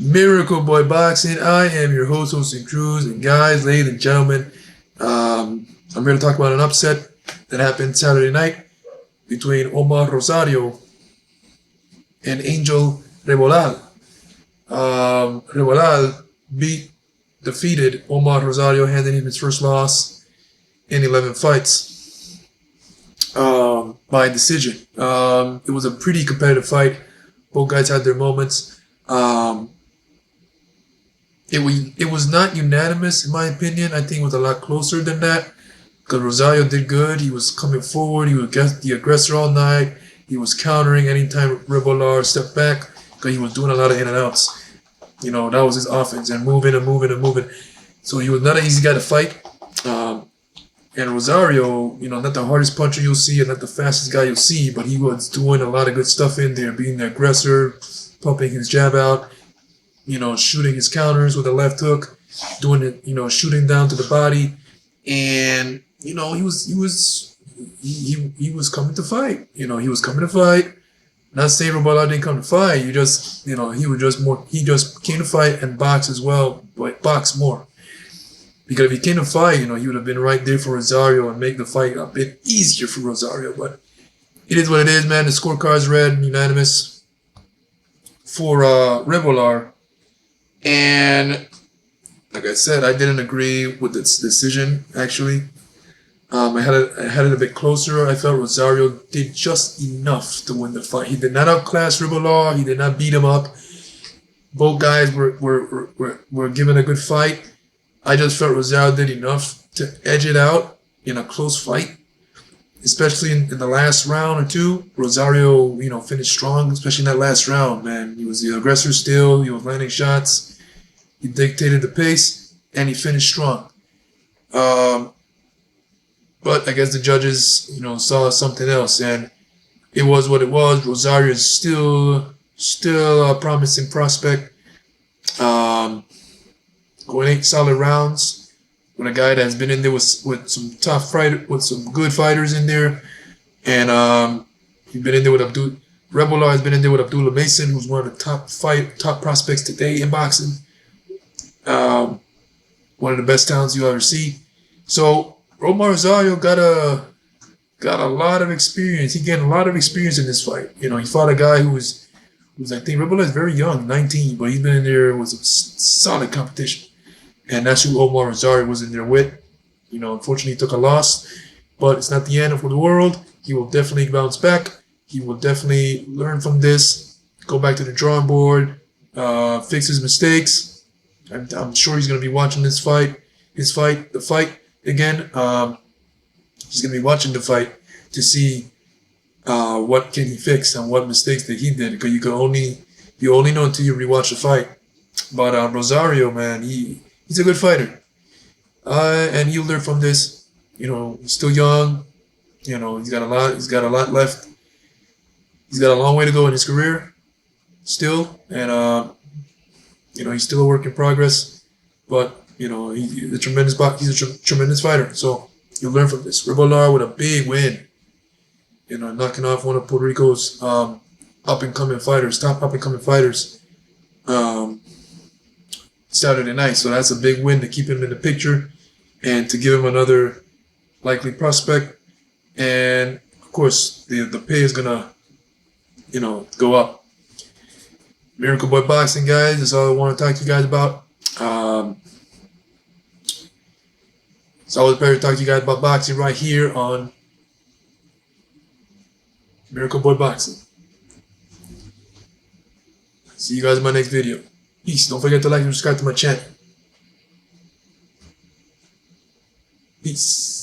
Miracle Boy Boxing. I am your host, Hosting Cruz. And guys, ladies and gentlemen, I'm here to talk about an upset that happened Saturday night between Omar Rosario and Angel Rebollar. Rebollar defeated Omar Rosario, handing him his first loss in 11 fights by decision. It was a pretty competitive fight. Both guys had their moments. It was not unanimous, in my opinion. I think it was a lot closer than that. Because Rosario did good. He was coming forward. He was the aggressor all night. He was countering anytime Rebollar stepped back. Because he was doing a lot of in and outs. You know, that was his offense. And moving and moving and moving. So he was not an easy guy to fight. And Rosario, you know, not the hardest puncher you'll see and not the fastest guy you'll see. But he was doing a lot of good stuff in there. Being the aggressor, pumping his jab out. You know, shooting his counters with a left hook, doing it, you know, shooting down to the body, and you know, he was coming to fight. You know, he was coming to fight. Not saying Rebollar didn't come to fight. You just, you know, he just came to fight and box as well, but box more. Because if he came to fight, you know, he would have been right there for Rosario and make the fight a bit easier for Rosario. But it is what it is, man. The scorecard's red, unanimous for Rebollar. And like I said, I didn't agree with this decision, actually. I had it a bit closer. I felt Rosario did just enough to win the fight. He did not outclass Rebollar. He did not beat him up. Both guys were given a good fight. I just felt Rosario did enough to edge it out in a close fight. Especially in the last round or two, Rosario, you know, finished strong, especially in that last round, man. He was the aggressor still. He was landing shots. He dictated the pace, and he finished strong. But I guess the judges, you know, saw something else, and it was what it was. Rosario is still a promising prospect. Going 8 solid rounds with a guy that's been in there with some with some good fighters in there, and he's been in there with Rebollar has been in there with Abdullah Mason, who's one of the top prospects today in boxing. One of the best talents you ever see. So Omar Rosario got a lot of experience. He gained a lot of experience in this fight. You know, he fought a guy who was I think Rebollar is very young, 19, but he's been in there with some solid competition. And that's who Omar Rosario was in there with. You know, unfortunately he took a loss, but it's not the end of the world. He will definitely bounce back. He will definitely learn from this, go back to the drawing board, fix his mistakes. I'm sure he's going to be watching the fight again. He's going to be watching the fight to see what can he fix and what mistakes that he did. Because you only know until you rewatch the fight. But Rosario, man, he's a good fighter, and he'll learn from this. You know, he's still young. You know, he's got a lot left. He's got a long way to go in his career, still, and you know, he's still a work in progress, but you know, he's a tremendous fighter. So you'll learn from this. Rebollar with a big win, you know, knocking off one of Puerto Rico's top up and coming fighters, Saturday night. So that's a big win to keep him in the picture and to give him another likely prospect. And of course, the pay is gonna, you know, go up. Miracle Boy Boxing, guys. That's all I want to talk to you guys about. It's always a pleasure to talk to you guys about boxing right here on Miracle Boy Boxing. See you guys in my next video. Peace. Don't forget to like and subscribe to my channel. Peace.